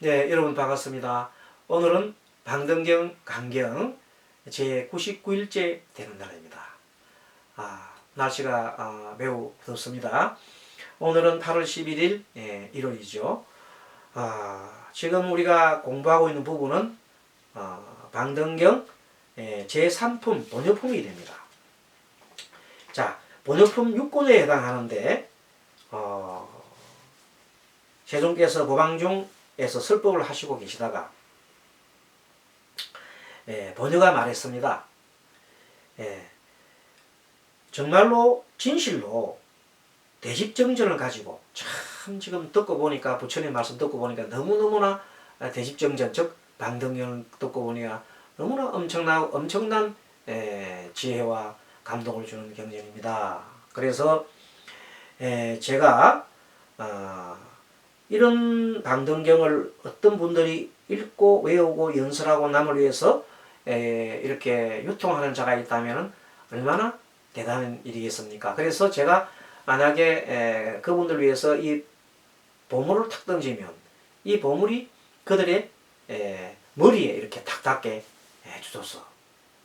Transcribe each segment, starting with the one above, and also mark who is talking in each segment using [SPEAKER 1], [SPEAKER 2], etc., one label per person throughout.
[SPEAKER 1] 네, 여러분 반갑습니다. 오늘은 방등경 강경 제99일째 되는 날입니다. 날씨가 매우 덥습니다. 오늘은 8월 11일 1월이죠. 지금 우리가 공부하고 있는 부분은 방등경 제3품 본효품이 됩니다. 자, 본효품 6권에 해당하는데 세종께서 법왕중에서 설법을 하시고 계시다가 번여가 말했습니다. 정말로 진실로 대집정전을 가지고 참 지금 듣고 보니까 부처님 말씀 듣고 보니까 너무너무나 대집정전 즉 방등경을 듣고 보니까 너무나 엄청난 지혜와 감동을 주는 경전입니다. 그래서 제가 이런 방등경을 어떤 분들이 읽고 외우고 연설하고 남을 위해서 이렇게 유통하는 자가 있다면 얼마나 대단한 일이겠습니까? 그래서 제가 만약에 그분들 위해서 이 보물을 탁 던지면 이 보물이 그들의 머리에 이렇게 탁 닿게 해주소서,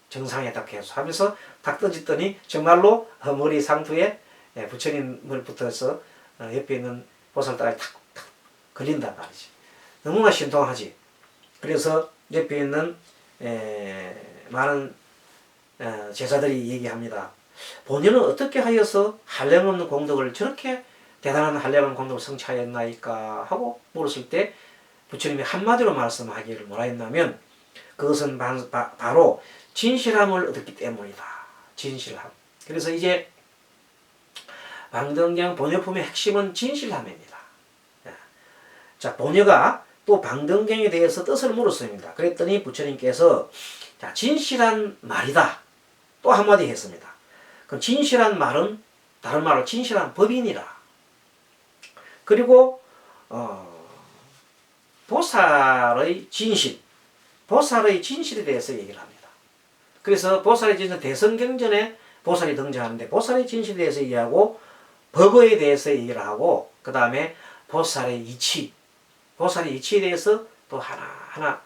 [SPEAKER 1] 정상에 닿게 해서 하면서 탁 던졌더니 정말로 머리 상투에 부처님을 붙어서 옆에 있는 보살다리 탁 걸린단 말이지. 너무나 신통하지. 그래서 옆에 있는 많은 제자들이 얘기합니다. 본인은 어떻게 하여서 한량없는 공덕을 저렇게 대단한 한량없는 공덕을 성취하였나이까 하고 물었을 때 부처님이 한마디로 말씀하기를 뭐라 했냐면 그것은 바로 진실함을 얻었기 때문이다. 진실함. 그래서 이제 방등경 본효품의 핵심은 진실함입니다. 자, 본효가 또 방등경에 대해서 뜻을 물었습니다. 그랬더니 부처님께서 자, 진실한 말이다. 또 한마디 했습니다. 그럼 진실한 말은 다른 말로 진실한 법이니라. 그리고 보살의 진실, 보살의 진실에 대해서 얘기를 합니다. 그래서 보살의 진실 대성경전에 보살이 등장하는데 보살의 진실에 대해서 얘기하고 법에 대해서 얘기를 하고 그 다음에 보살의 이치, 보살의 이치에 대해서 또 하나하나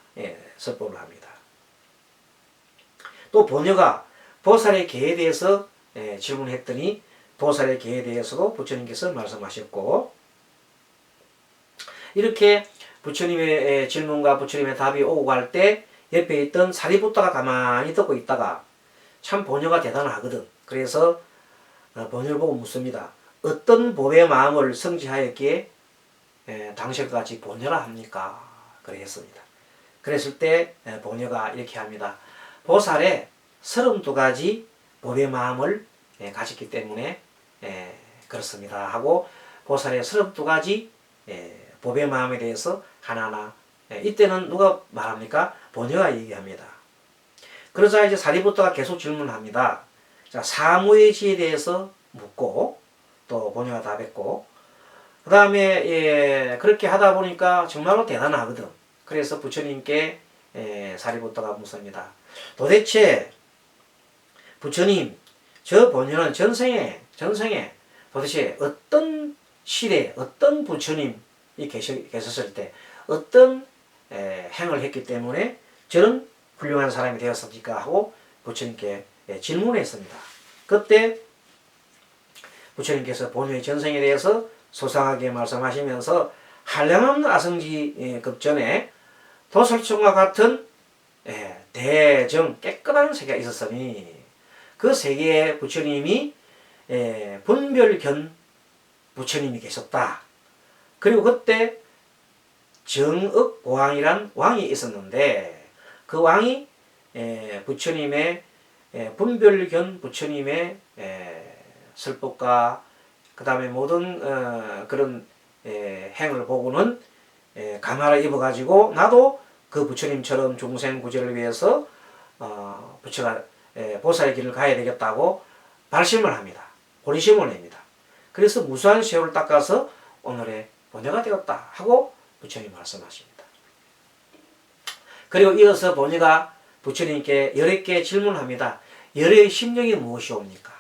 [SPEAKER 1] 설법을 합니다. 또 본효가 보살의 계에 대해서 질문했더니 보살의 계에 대해서도 부처님께서 말씀하셨고 이렇게 부처님의 질문과 부처님의 답이 오고 갈 때 옆에 있던 사리부tta가 가만히 듣고 있다가 참 본효가 대단하거든. 그래서 본효를 보고 묻습니다. 어떤 법의 마음을 성취하였기에 당신같이 본효라 합니까? 그랬습니다. 그랬을 때 본효가 이렇게 합니다. 보살의 32가지 법의 마음을 가졌기 때문에 그렇습니다 하고 보살의 32가지 법의 마음에 대해서 하나하나 이때는 누가 말합니까? 본효가 얘기합니다. 그러자 이제 사리부tta가 계속 질문합니다. 자, 사무의 지에 대해서 묻고 또 본효가 답했고 그 다음에 그렇게 하다 보니까 정말로 대단하거든. 그래서 부처님께 사리부tta가 묻습니다. 도대체 부처님, 저 본효는 전생에 도대체 어떤 시대에 어떤 부처님이 계셨을 때 어떤 행을 했기 때문에 저런 훌륭한 사람이 되었습니까? 하고 부처님께 질문했습니다. 그때 부처님께서 본효의 전생에 대해서 소상하게 말씀하시면서 한량없는 아성지 급전에 도살청과 같은 대정 깨끗한 세계가 있었으니 그 세계에 부처님이 분별견 부처님이 계셨다. 그리고 그때 정읍보왕이란 왕이 있었는데 그 왕이 부처님의 분별견 부처님의 설법과 그 다음에 모든 그런 행을 보고는 감화를 입어가지고 나도 그 부처님처럼 중생 구제를 위해서 부처가 보살의 길을 가야 되겠다고 발심을 합니다. 호리심을 냅니다. 그래서 무수한 세월을 닦아서 오늘의 본효가 되었다 하고 부처님 말씀하십니다. 그리고 이어서 본효가 부처님께 11개 질문합니다. 열의 심령이 무엇이옵니까?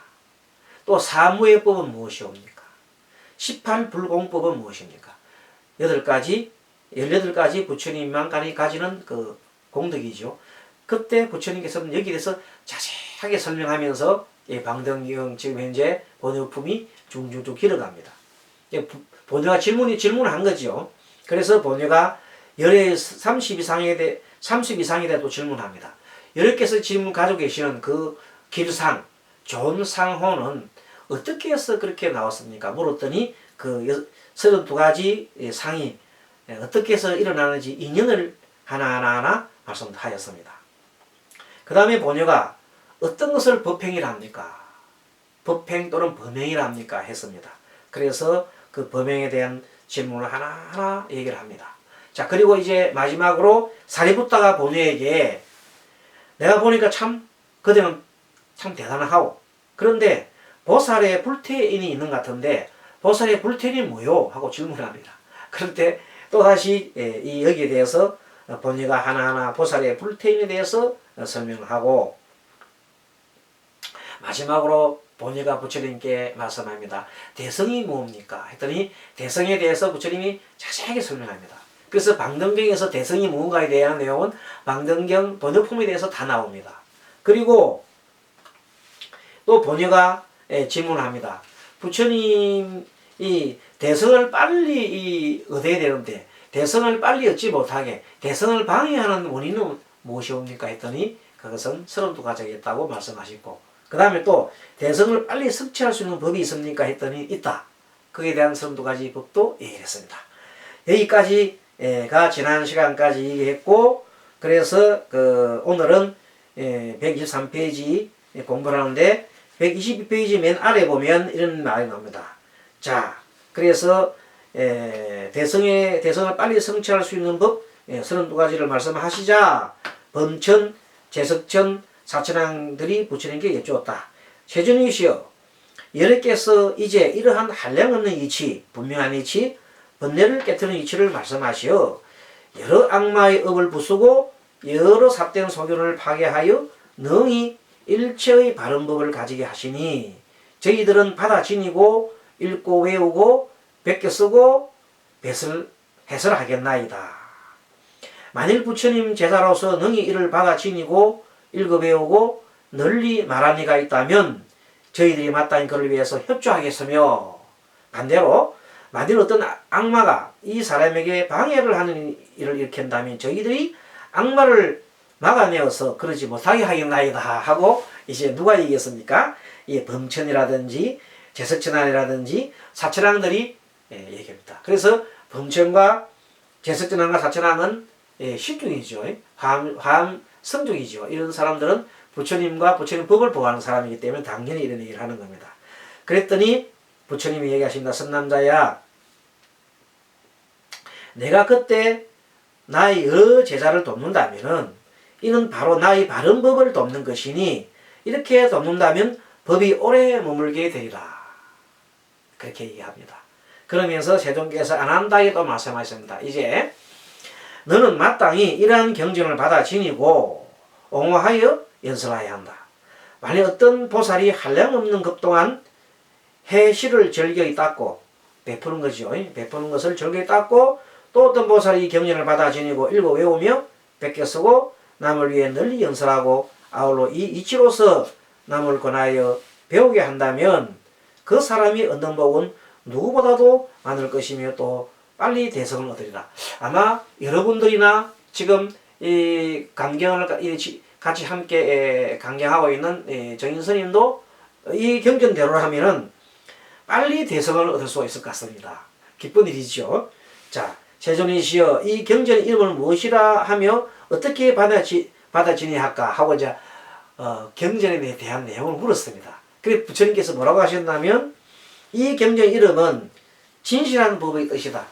[SPEAKER 1] 또 사무의 법은 무엇이옵니까? 18불공법은 무엇입니까? 8가지 18가지 부처님만간이 가지는 그 공덕이죠. 그때 부처님께서는 여기에 대해서 자세하게 설명하면서 이 방등경 지금 현재 번역품이 중중중 길어갑니다. 번역가 질문한 거죠. 그래서 번역가 열의 30 이상에 대해도 질문합니다. 여러께서 질문 가지고 계시는 그 길상, 좋은 상호는 어떻게 해서 그렇게 나왔습니까? 물었더니 그 32가지 상이 어떻게 해서 일어나는지 인연을 하나하나 말씀하였습니다. 그 다음에 번역가 어떤 것을 법행이라 합니까? 법행 또는 범행이라 합니까? 했습니다. 그래서 그 범행에 대한 질문을 하나하나 얘기를 합니다. 자, 그리고 이제 마지막으로 사리부타가 본유에게 내가 보니까 참 그대는 참 대단하고 그런데 보살의 불태인이 있는 것 같은데 보살의 불태인이 뭐요? 하고 질문합니다. 그런데 또다시 이 여기에 대해서 본유가 하나하나 보살의 불태인에 대해서 설명을 하고 마지막으로 본유가 부처님께 말씀합니다. 대성이 뭡니까? 했더니 대성에 대해서 부처님이 자세하게 설명합니다. 그래서 방등경에서 대성이 무엇인가에 대한 내용은 방등경 번역품에 대해서 다 나옵니다. 그리고 또 본유가 질문합니다. 부처님이 대성을 빨리 얻어야 되는데 대성을 빨리 얻지 못하게 대성을 방해하는 원인은 무엇이옵니까? 했더니 그것은 32가지겠다고 말씀하시고 그 다음에 또 대성을 빨리 성취할 수 있는 법이 있습니까? 했더니 있다. 그에 대한 32가지 법도 얘기를 했습니다. 여기까지가 지난 시간까지 얘기했고 그래서 오늘은 123페이지 공부를 하는데 122페이지 맨 아래 보면 이런 말이 나옵니다. 자, 그래서 대성을 빨리 성취할 수 있는 법 32가지를 말씀하시자 범천, 제석천, 사천왕들이 부처님께 여쭈었다. 세존이시여, 여러께서 이제 이러한 한량없는 이치, 분명한 이치, 번뇌를 깨트리는 이치를 말씀하시어 여러 악마의 업을 부수고 여러 삽된 소견을 파괴하여 능히 일체의 바른 법을 가지게 하시니 저희들은 받아 지니고 읽고 외우고 베껴 쓰고 해설하겠나이다. 만일 부처님 제자로서 능히 이를 받아 지니고 읽어 배우고 널리 말한 이가 있다면 저희들이 마땅히 그를 위해서 협조하겠으며 반대로 만일 어떤 악마가 이 사람에게 방해를 하는 일을 일으킨다면 저희들이 악마를 막아내어서 그러지 못하게 하겠나이다 하고 이제 누가 얘기했습니까? 이 범천이라든지 제석천왕이라든지 사천왕들이 얘기합니다. 그래서 범천과 제석천왕과 사천왕은 실중이죠. 화엄 성중이죠. 이런 사람들은 부처님과 부처님 법을 보호하는 사람이기 때문에 당연히 이런 얘기를 하는 겁니다. 그랬더니 부처님이 얘기하십니다. 선남자야, 내가 그때 나의 여러 제자를 돕는다면은 이는 바로 나의 바른 법을 돕는 것이니 이렇게 돕는다면 법이 오래 머물게 되리라. 그렇게 얘기합니다. 그러면서 세존께서 안한다에도 말씀하셨습니다. 이제 너는 마땅히 이러한 경전을 받아 지니고 옹호하여 연설해야 한다. 만약 어떤 보살이 한량없는 것 동안 해시를 절경히 닦고 베푸는 거죠. 베푸는 것을 절경히 닦고 또 어떤 보살이 이 경전을 받아 지니고 읽어 외우며 베껴 쓰고 남을 위해 널리 연설하고 아울러 이 이치로서 남을 권하여 배우게 한다면 그 사람이 얻는 복은 누구보다도 많을 것이며 또 빨리 대성을 얻으리라. 아마 여러분들이나 지금 이 강경을 같이 함께 강경하고 있는 정인 스님도 이 경전대로 하면은 빨리 대성을 얻을 수 있을 것 같습니다. 기쁜 일이죠. 자, 세존이시여, 이 경전의 이름을 무엇이라 하며 어떻게 받아지냐 할까 하고 이제 경전에 대한 내용을 물었습니다. 그래서 부처님께서 뭐라고 하셨냐면 이 경전의 이름은 진실한 법의 뜻이다.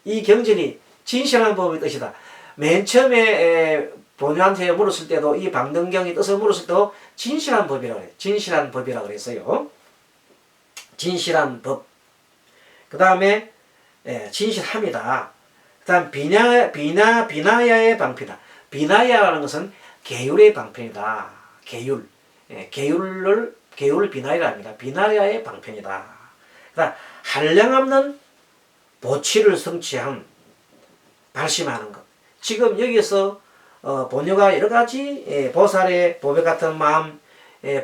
[SPEAKER 1] 이 경전이 진실한 법의 뜻이다. 맨 처음에 본유한테 물었을 때도 이 방등경의 뜻을 물었을 때도 진실한 법이라고 그래요. 진실한 법이라고 그랬어요. 진실한 법. 그 다음에 진실함이다. 그 다음 비나야의 방편이다. 비나야라는 것은 계율의 방편이다. 계율. 계율을 비나야라 합니다. 비나야의 방편이다. 그다음 한량없는 보치를 성취한 발심하는 것. 지금 여기서 본효가 여러 가지 보살의 보배 같은 마음,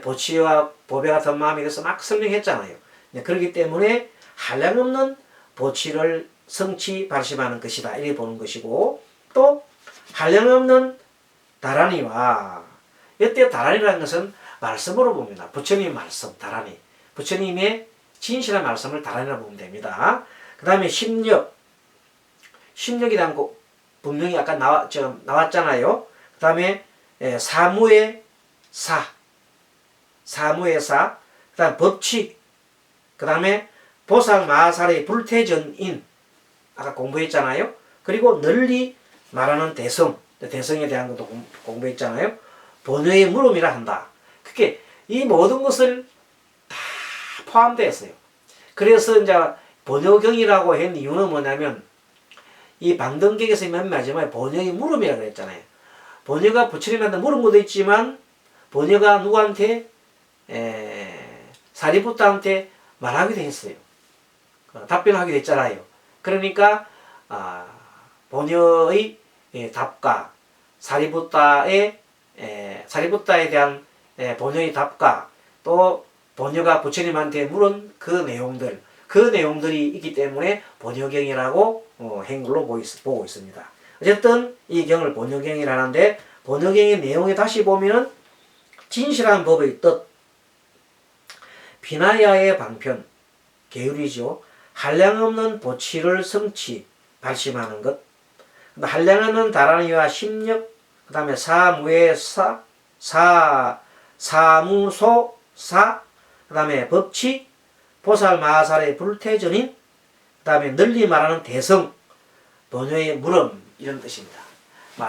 [SPEAKER 1] 보치와 보배 같은 마음에 대해서 막 설명했잖아요. 그렇기 때문에 한량없는 보치를 성취 발심하는 것이다 이렇게 보는 것이고, 또 한량없는 다란이와, 이때 다란이라는 것은 말씀으로 봅니다. 부처님 말씀, 다란이. 부처님의 진실한 말씀을 다란이라고 보면 됩니다. 그 다음에 심력. 심력에 대한 거 분명히 아까 나왔잖아요. 그 다음에 사무의 사. 사무의 사. 그 다음 법칙. 그 다음에 보살 마하살의 불태전인. 아까 공부했잖아요. 그리고 널리 말하는 대성. 대성에 대한 것도 공부했잖아요. 본효의 물음이라 한다. 그게 이 모든 것을 다 포함되어 있어요. 그래서 이제 본효경이라고 한 이유는 뭐냐면, 이 방등경에서 맨 마지막에 본효의 물음이라고 했잖아요. 본효가 부처님한테 물은 것도 있지만, 본효가 누구한테? 사리부타한테 말하기도 했어요. 답변하기도 했잖아요. 그러니까 본효의 답과 사리부타에 대한 본효의 답과, 또 본효가 부처님한테 물은 그 내용들이 있기 때문에 본효경이라고 한 걸로 보고 있습니다. 어쨌든 이 경을 본효경이라는데, 본효경의 내용에 다시 보면은 진실한 법의 뜻, 비나야의 방편, 계율이죠. 한량없는 보치를 성취, 발심하는 것, 한량없는 다란이와 심력, 그 다음에 사무의 사무소, 그 다음에 법칙, 보살 마하살의 불태전인, 그 다음에 널리 말하는 대성, 본효의 물음, 이런 뜻입니다.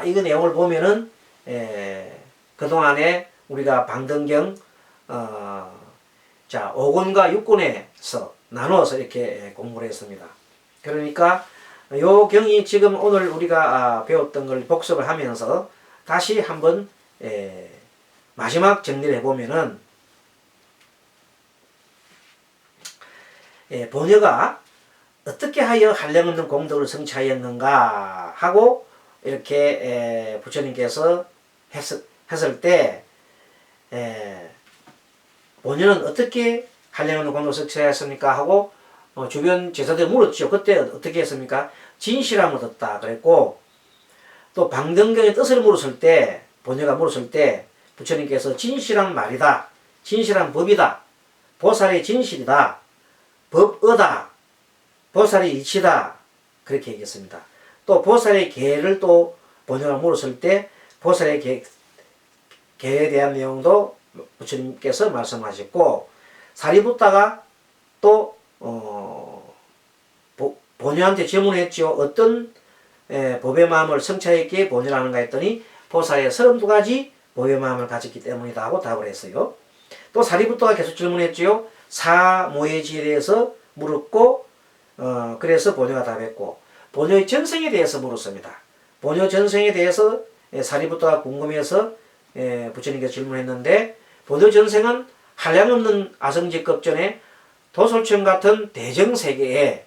[SPEAKER 1] 이 내용을 보면은 그동안에 우리가 방등경 5권과 6권에서 나누어서 이렇게 공부를 했습니다. 그러니까 요 경이 지금 오늘 우리가 배웠던 걸 복습을 하면서 다시 한번 마지막 정리를 해보면은, 본효가 어떻게 하여 한량없는 공덕을 성취하였는가 하고 이렇게 부처님께서 했을 때, 본효는 어떻게 한량없는 공덕을 성취하였습니까 하고 주변 제자들 물었죠. 그때 어떻게 했습니까? 진실함을 얻었다 그랬고, 또 방등경의 뜻을 물었을 때, 본효가 물었을 때 부처님께서 진실한 말이다, 진실한 법이다, 보살의 진실이다, 법의다, 보살의 이치다, 그렇게 얘기했습니다. 또 보살의 계를 또 본효가 물었을 때 보살의 계에 대한 내용도 부처님께서 말씀하셨고, 사리부타가 또 본효한테 질문했죠. 어떤 법의 마음을 성취했기에 본효라는가 했더니 보살의 32가지 법의 마음을 가졌기 때문이다 하고 답을 했어요. 또 사리부타가 계속 질문했죠. 사모예지에 대해서 물었고, 그래서 본효가 답했고, 본효의 전생에 대해서 물었습니다. 본효 전생에 대해서 사리부타가 궁금해서 부처님께서 질문했는데, 본효 전생은 한량없는 아성직급 전에 도솔청 같은 대정세계에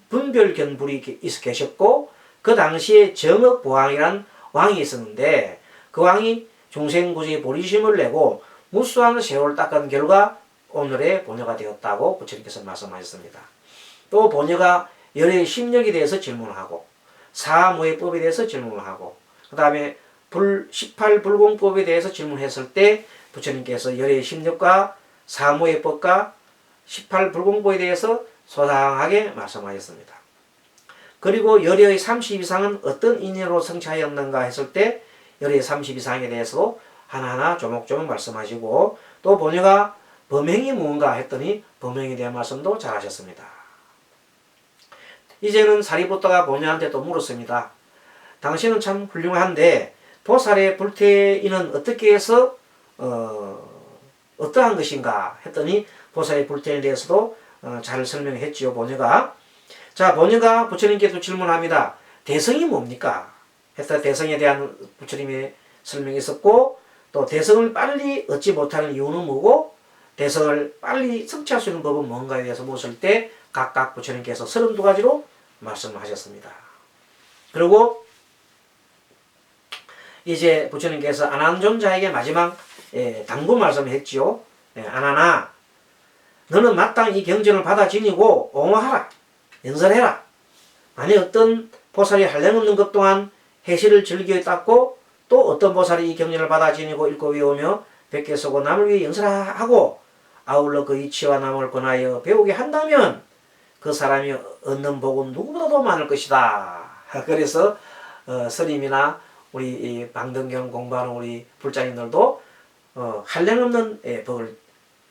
[SPEAKER 1] 분별견불이 계셨고, 그 당시에 정업보왕이란 왕이 있었는데, 그 왕이 중생구지에 보리심을 내고 무수한 세월을 닦은 결과 오늘의 본효가 되었다고 부처님께서 말씀하셨습니다. 또 본효가 열의 심력에 대해서 질문하고, 사무의법에 대해서 질문하고, 그 다음에 18불공법에 대해서 질문했을 때 부처님께서 열의 심력과 사무의법과 18불공법에 대해서 소상하게 말씀하셨습니다. 그리고 열의 30 이상은 어떤 인연으로 성취하였는가 했을 때 열의 30 이상에 대해서도 하나하나 조목조목 말씀하시고, 또 본효가 범행이 무언가 했더니 범행에 대한 말씀도 잘 하셨습니다. 이제는 사리부타가 본효한테 또 물었습니다. 당신은 참 훌륭한데 보살의 불태인은 어떻게 해서 어떠한 것인가 했더니 보살의 불태인에 대해서도 잘 설명했지요, 본효가. 자, 본효가 부처님께도 질문합니다. 대성이 뭡니까? 해서 대성에 대한 부처님의 설명이 있었고, 또 대성을 빨리 얻지 못하는 이유는 뭐고, 대성을 빨리 성취할 수 있는 법은 뭔가에 대해서 묻을 때 각각 부처님께서 32가지로 말씀하셨습니다. 그리고 이제 부처님께서 안한존자에게 마지막 당부 말씀을 했지요. 안하나 너는 마땅히 이 경전을 받아 지니고 옹호하라. 연설해라. 만약 어떤 보살이 한량없는 것 동안 해시를 즐겨 닦고 또 어떤 보살이 이 경전을 받아 지니고 읽고 외우며 백개 쓰고 남을 위해 연설하고 아울러 그 이치와 남을 권하여 배우게 한다면 그 사람이 얻는 복은 누구보다도 많을 것이다. 그래서 스님이나 우리 이 방등경 공부하는 우리 불자님들도 한량없는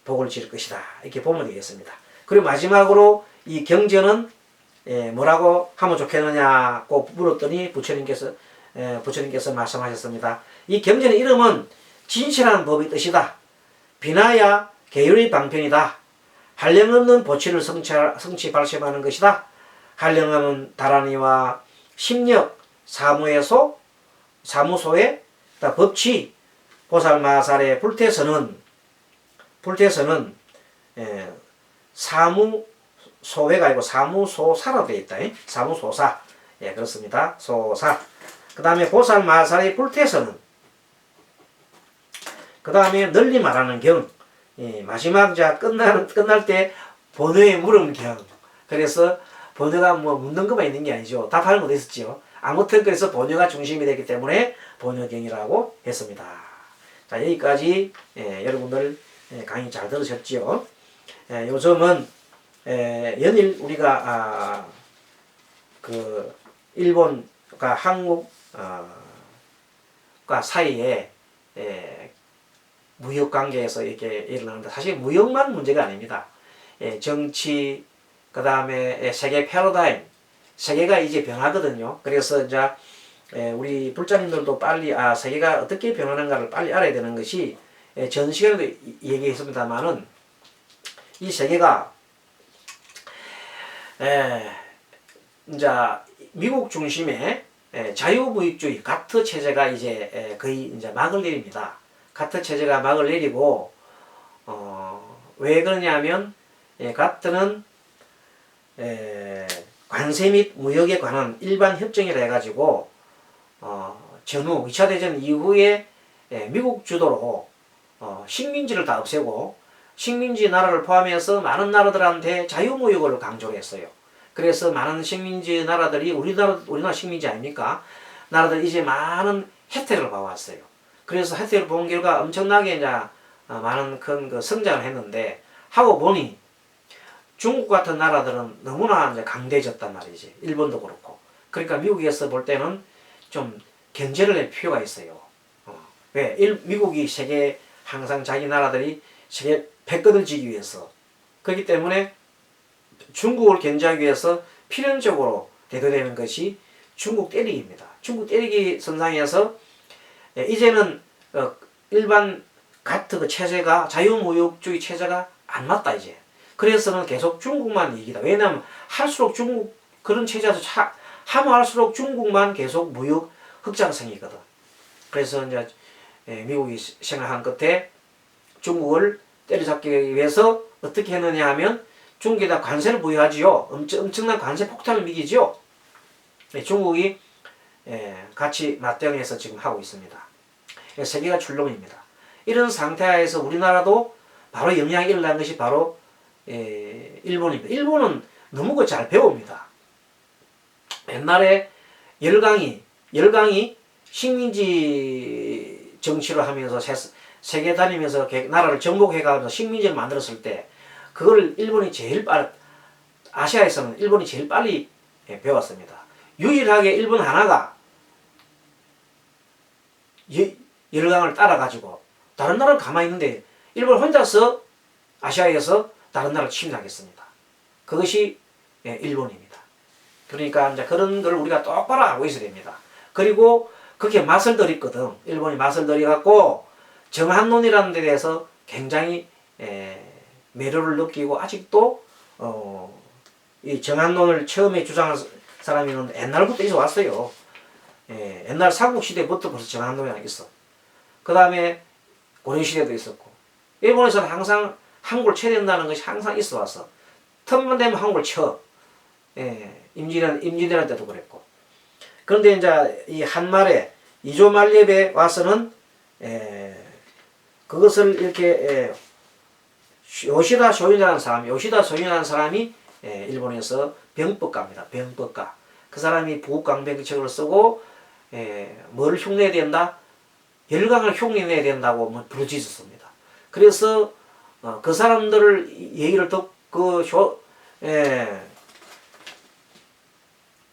[SPEAKER 1] 복을 지을 것이다. 이렇게 보면 되겠습니다. 그리고 마지막으로 이 경전은 뭐라고 하면 좋겠느냐고 물었더니 부처님께서 말씀하셨습니다. 이 경전의 이름은 진실한 법의 뜻이다. 비나야 계율의 방편이다. 한량없는 보치를 성취 발심하는 것이다. 한량없는 다라니와 심력, 사무소의 법치, 보살마살의 불태서는 사무소회가 아니고 사무소사로 되어 있다. 사무소사. 예, 그렇습니다. 소사. 그 다음에 보살마살의 불태서는 그 다음에 널리 말하는 경. 마지막 끝날 때 번뇌에 물은 경. 그래서 번뇌가 뭐 묻는 것만 있는 게 아니죠. 답하는 것도 있었죠. 아무튼 그래서 번뇌가 중심이 되기 때문에 번뇌경이라고 했습니다. 자, 여기까지 여러분들 강의 잘 들으셨지요. 요즘은 연일 우리가 그 일본과 한국과 사이에 무역 관계에서 이렇게 일어나는데 사실 무역만 문제가 아닙니다. 정치, 그 다음에 세계 패러다임, 세계가 이제 변하거든요. 그래서 이제 우리 불자님들도 빨리 세계가 어떻게 변하는가를 빨리 알아야 되는 것이 전 시간에도 얘기했습니다만은 이 세계가 이제 미국 중심의 자유무역주의 가트 체제가 이제 거의 이제 막을 내립니다. 가트 체제가 막을 내리고 왜 그러냐면 가트는 관세 및 무역에 관한 일반 협정이라 해가지고 전후 2차 대전 이후에 미국 주도로 식민지를 다 없애고 식민지 나라를 포함해서 많은 나라들한테 자유무역을 강조를 했어요. 그래서 많은 식민지 나라들이 우리나라 식민지 아닙니까? 나라들이 이제 많은 혜택을 봐왔어요. 그래서 혜택을 본 결과 엄청나게 이제 많은 큰 그 성장을 했는데 하고 보니 중국 같은 나라들은 너무나 이제 강대해졌단 말이지. 일본도 그렇고. 그러니까 미국에서 볼 때는 좀 견제를 낼 필요가 있어요. 왜? 미국이 세계 항상 자기 나라들이 세계 패권을 지기 위해서 그렇기 때문에 중국을 견제하기 위해서 필연적으로 대두되는 것이 중국 때리기입니다. 중국 때리기 선상에서 이제는 일반 가트 그 체제가 자유무역주의 체제가 안 맞다 이제. 그래서는 계속 중국만 얘기다. 왜냐하면 할수록 중국 그런 체제에서 하면 할수록 중국만 계속 무역 흑자가 생기거든. 그래서 이제 미국이 생각한 끝에 중국을 때려잡기 위해서 어떻게 했느냐 하면 중국에다 관세를 부여하지요. 엄청난 관세 폭탄을 미기지요. 중국이 같이 맞대응해서 지금 하고 있습니다. 세계가 출렁입니다. 이런 상태에서 우리나라도 바로 영향이 일어난 것이 바로 일본입니다. 일본은 너무 잘 배웁니다. 옛날에 열강이 식민지 정치를 하면서 세계 다니면서 나라를 정복해가면서 식민지를 만들었을 때 그걸 일본이 아시아에서는 일본이 제일 빨리 배웠습니다. 유일하게 일본 하나가 열강을 따라가지고 다른 나라는 가만히 있는데 일본 혼자서 아시아에서 다른 나라를 침략했습니다. 그것이 일본입니다. 그러니까 이제 그런 걸 우리가 똑바로 알고 있어야 됩니다. 그리고 그게 맛을 들였거든. 일본이 맛을 들여갖고 정한론이라는 데 대해서 굉장히 매료를 느끼고 아직도 이 정한론을 처음에 주장한 사람이 있는데 옛날부터 있어 왔어요. 옛날 삼국시대부터 벌써 정한론이 있어. 그 다음에 고려시대도 있었고 일본에서는 항상 한국을 쳐야 된다는 것이 항상 있어 왔어. 틈만 되면 한국을 쳐. 임진왜란 때도 그랬고. 그런데 이제 이 한말에 이조 말렙에 와서는 그것을 이렇게 요시다 쇼인이라는 사람이 일본에서 병법가입니다. 병법가. 그 사람이 부국강병책을 쓰고 뭘 흉내야 된다? 열강을 흉내내야 된다고 뭐 부르짖었습니다. 그래서 그 사람들을 얘기를 듣고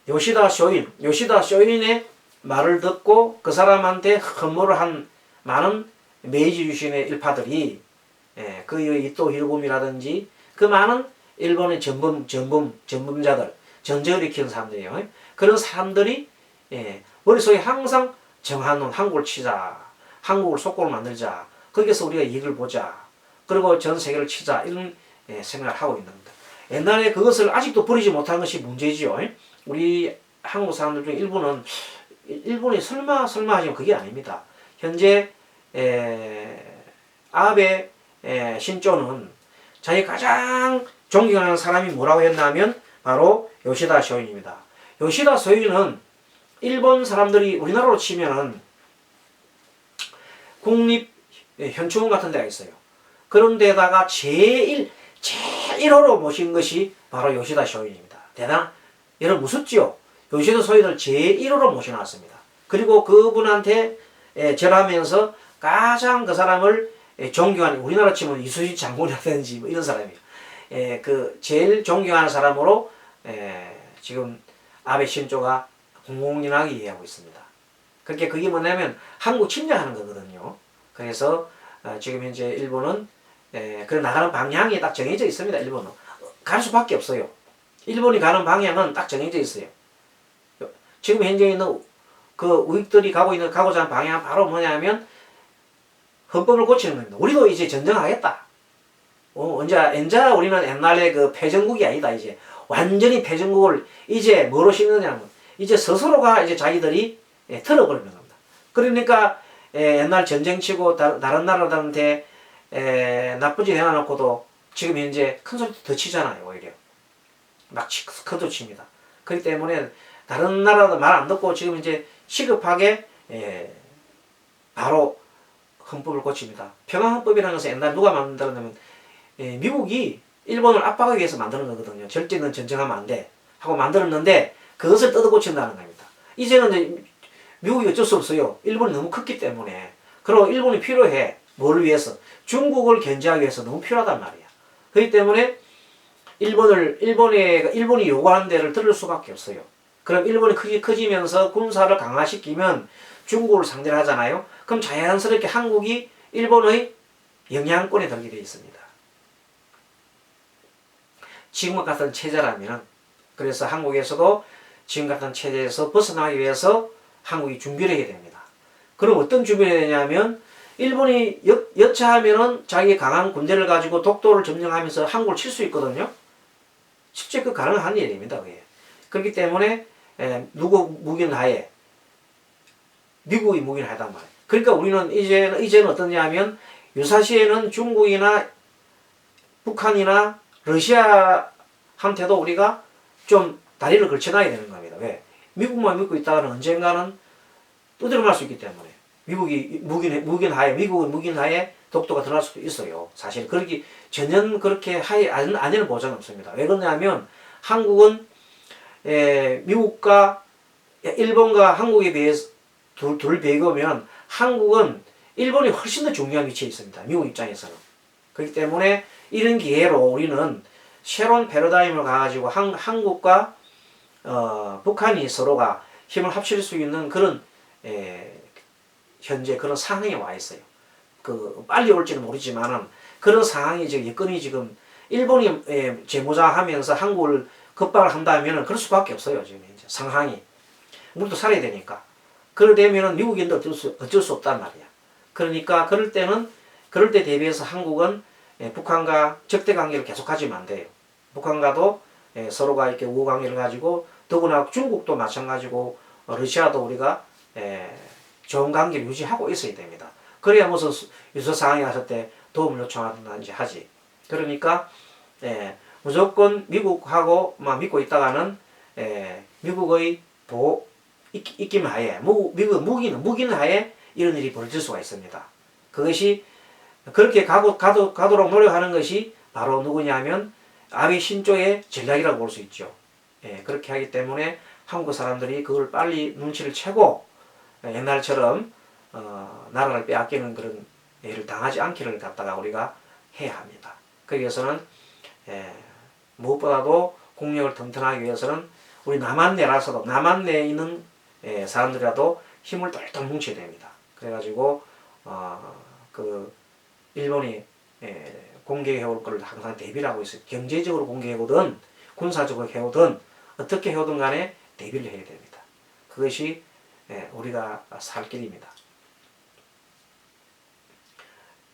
[SPEAKER 1] 요시다 쇼인의 말을 듣고 그 사람한테 헌모를 한 많은 메이지 유신의 일파들이 그 이토 히로부미라든지 그 많은 일본의 전범자들, 전쟁을 일으키는 사람들이에요. 그런 사람들이 머릿속에 항상 정한론, 한국을 치자, 한국을 속국을 만들자, 거기서 우리가 이익을 보자, 그리고 전 세계를 치자, 이런 생각을 하고 있는 겁니다. 옛날에 그것을 아직도 버리지 못한 것이 문제지요. 우리 한국 사람들 중에 일본이 설마 하지만 그게 아닙니다. 현재 아베 신조는 자기 가장 존경하는 사람이 뭐라고 했냐면 바로 요시다 쇼인입니다. 요시다 쇼인은 일본 사람들이 우리나라로 치면은 국립 현충원 같은 데가 있어요. 그런 데다가 제일호로 모신 것이 바로 요시다 쇼인입니다. 여러분 무섭죠? 요시다 쇼인을 제1호로 모셔놨습니다. 그리고 그분한테 절하면서 가장 그 사람을 존경하는, 우리나라 치면 이수지 장군이라든지 뭐 이런 사람이에요. 그 제일 존경하는 사람으로 지금 아베 신조가 공공연하게 이해하고 있습니다. 그게 뭐냐면 한국 침략하는 거거든요. 그래서 지금 현재 일본은 그 나가는 방향이 딱 정해져 있습니다. 일본은 갈 수밖에 없어요. 일본이 가는 방향은 딱 정해져 있어요. 지금 현재 있는 그 우익들이 가고자 하는 방향은 바로 뭐냐면 헌법을 고치는 겁니다. 우리도 이제 전쟁하겠다. 언제 우리는 옛날에 그 패전국이 아니다. 이제 완전히 패전국을 이제 뭐로 싣느냐면 이제 스스로가 이제 자기들이 털어버리는 겁니다. 그러니까 옛날 전쟁치고 다른 나라들한테 나쁘게 해놔놓고도 지금 현재 큰 소리 더 치잖아요. 오히려 막 커도 칩니다. 그렇기 때문에 다른 나라도 말 안 듣고 지금 이제 시급하게 바로 헌법을 고칩니다. 평화헌법이라는 것은 옛날 누가 만들었냐면 미국이 일본을 압박하기 위해서 만드는 거거든요. 절대는 전쟁하면 안 돼 하고 만들었는데 그것을 뜯어고친다는 겁니다. 이제는 미국이 어쩔 수 없어요. 일본이 너무 컸기 때문에. 그리고 일본이 필요해. 뭘 위해서? 중국을 견제하기 위해서 너무 필요하단 말이야. 그렇기 때문에 일본이 요구하는 데를 들을 수밖에 없어요. 그럼 일본이 커지면서 군사를 강화시키면 중국을 상대를 하잖아요. 그럼 자연스럽게 한국이 일본의 영향권에 들게 되어 있습니다. 지금 같은 체제라면, 그래서 한국에서도 지금 같은 체제에서 벗어나기 위해서 한국이 준비를 해야 됩니다. 그럼 어떤 준비를 해야 되냐면 일본이 여차하면은 자기 강한 군대를 가지고 독도를 점령하면서 한국을 칠 수 있거든요. 실제 그 가능한 일입니다. 그게. 그렇기 때문에 누구 무기는 하에 미국이 무기는 하단 말이에요. 그러니까 우리는 이제는 어떠냐면 유사시에는 중국이나 북한이나 러시아한테도 우리가 좀 다리를 걸쳐놔야 되는 겁니다. 왜? 미국만 믿고 있다가는 언젠가는 두드려 맞을 수 있기 때문에 미국은 무기는 하에 독도가 들어갈 수도 있어요. 사실 전혀 그렇게 하에 안 되는 보장은 없습니다. 왜 그러냐면 한국은 미국과 일본과 한국에 비해서 둘 비교하면 한국은 일본이 훨씬 더 중요한 위치에 있습니다. 미국 입장에서는. 그렇기 때문에 이런 기회로 우리는 새로운 패러다임을 가지고 한국과 북한이 서로가 힘을 합칠 수 있는 그런 현재 그런 상황에 와 있어요. 빨리 올지는 모르지만은 그런 상황이 여건이 지금 일본이 재무장하면서 한국을 겁박을 한다면은 그럴 수밖에 없어요. 지금 현재 상황이. 우리도 살아야 되니까. 그러되면은 미국인도 어쩔 수 없단 말이야. 그러니까 그럴 때 대비해서 한국은 북한과 적대 관계를 계속하지면 안 돼요. 북한과도 서로가 이렇게 우호 관계를 가지고 더구나 중국도 마찬가지고 러시아도 우리가 좋은 관계를 유지하고 있어야 됩니다. 그래야 무슨 유서 상황이 왔을 때 도움을 요청하든지 하지. 그러니까 무조건 미국하고 믿고 있다가는 미국의 입김 하에, 미국의 무기는 하에 이런 일이 벌어질 수가 있습니다. 그것이 그렇게 가도록 노력하는 것이 바로 누구냐면 아베 신조의 전략이라고 볼 수 있죠. 예, 그렇게 하기 때문에 한국 사람들이 그걸 빨리 눈치를 채고 옛날처럼 나라를 빼앗기는 그런 일을 당하지 않기를 갖다가 우리가 해야 합니다. 그러기 위해서는 무엇보다도 국력을 튼튼하기 위해서는 우리 남한내라서도 남한내에 있는 사람들이라도 힘을 똘똘 뭉쳐야 됩니다. 그래가지고 그 일본이 공격해올 것을 항상 대비를 하고 있어요. 경제적으로 공격해오든 군사적으로 해오든 어떻게 해오든 간에 대비를 해야 됩니다. 그것이 우리가 살 길입니다.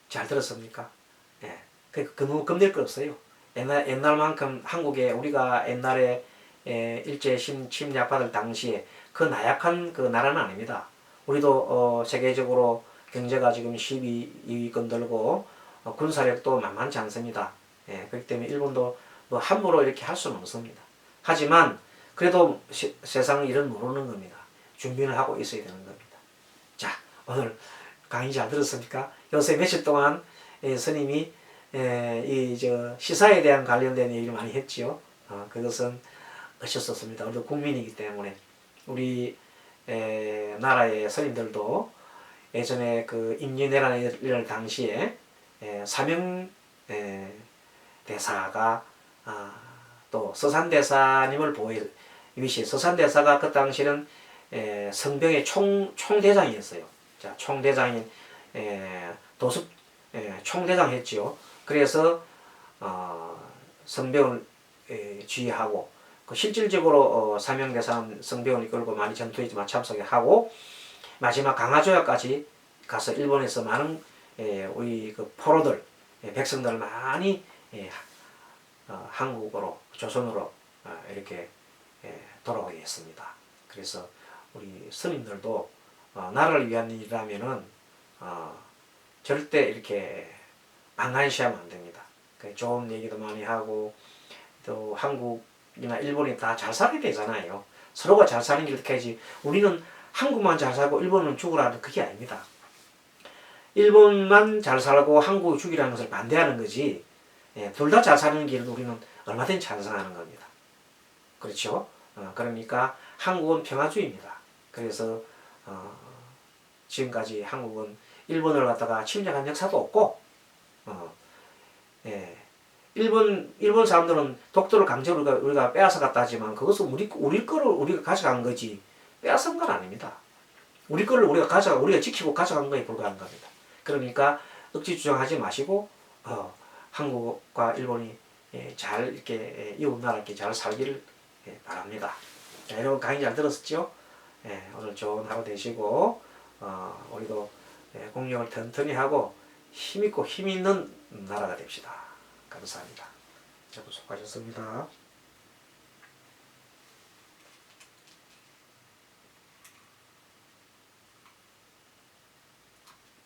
[SPEAKER 1] 잘 들었습니까? 너무 겁낼 거 없어요. 옛날만큼 한국에 우리가 옛날에 일제 침략받을 당시에 그 나약한 그 나라는 아닙니다. 우리도 세계적으로 경제가 지금 12위권 들고 군사력도 만만치 않습니다. 그렇기 때문에 일본도 뭐 함부로 이렇게 할 수는 없습니다. 하지만 그래도 세상 일은 모르는 겁니다. 준비를 하고 있어야 되는 겁니다. 자, 오늘 강의 잘 들었습니까? 요새 며칠 동안 스님이 시사에 대한 관련된 얘기를 많이 했지요. 그것은 어쩔 수 없습니다. 우리도 국민이기 때문에 우리 나라의 스님들도 예전에 그 임진왜란 일 당시에 사명 대사가 또 서산대사님을 보호해 위시 서산대사가 그 당시에는 성병의 총대장이었어요. 자, 총대장인 도습 총대장 했지요. 그래서 성병을 지휘하고 실질적으로 사명대사는 성병을 이끌고 많이 전투에 참석하고 마지막 강화조약까지 가서 일본에서 많은 우리 그 포로들 백성들을 많이 한국으로 조선으로 이렇게 돌아오게 했습니다. 그래서 우리 스님들도 나라를 위한 일이라면은 절대 이렇게 안간시하면 안 됩니다. 좋은 얘기도 많이 하고 또 한국이나 일본이 다 잘 살아야 되잖아요. 서로가 잘 사는 길 해야지. 우리는 한국만 잘 살고 일본은 죽으라는 그게 아닙니다. 일본만 잘 살고 한국이 죽이라는 것을 반대하는 거지. 둘 다 잘 사는 길은 우리는 얼마든지 찬성하는 겁니다. 그렇죠? 그러니까 한국은 평화주의입니다. 그래서 지금까지 한국은 일본을 갖다가 침략한 역사도 없고 일본 사람들은 독도를 강제로 우리가 빼앗아 갔다 하지만 그것은 우리 거를 우리가 가져간 거지 빼앗은 건 아닙니다. 우리 거를 우리가 지키고 가져간 거에 불과한 겁니다. 그러니까 억지 주장하지 마시고 한국과 일본이 잘 이렇게 이웃 나라께 잘 살기를 바랍니다. 자, 여러분 강의 잘 들었었죠? 오늘 좋은 하루 되시고 우리도 공력을 튼튼히 하고 힘있고 힘있는 나라가 됩시다. 감사합니다. 자, 수고하셨습니다.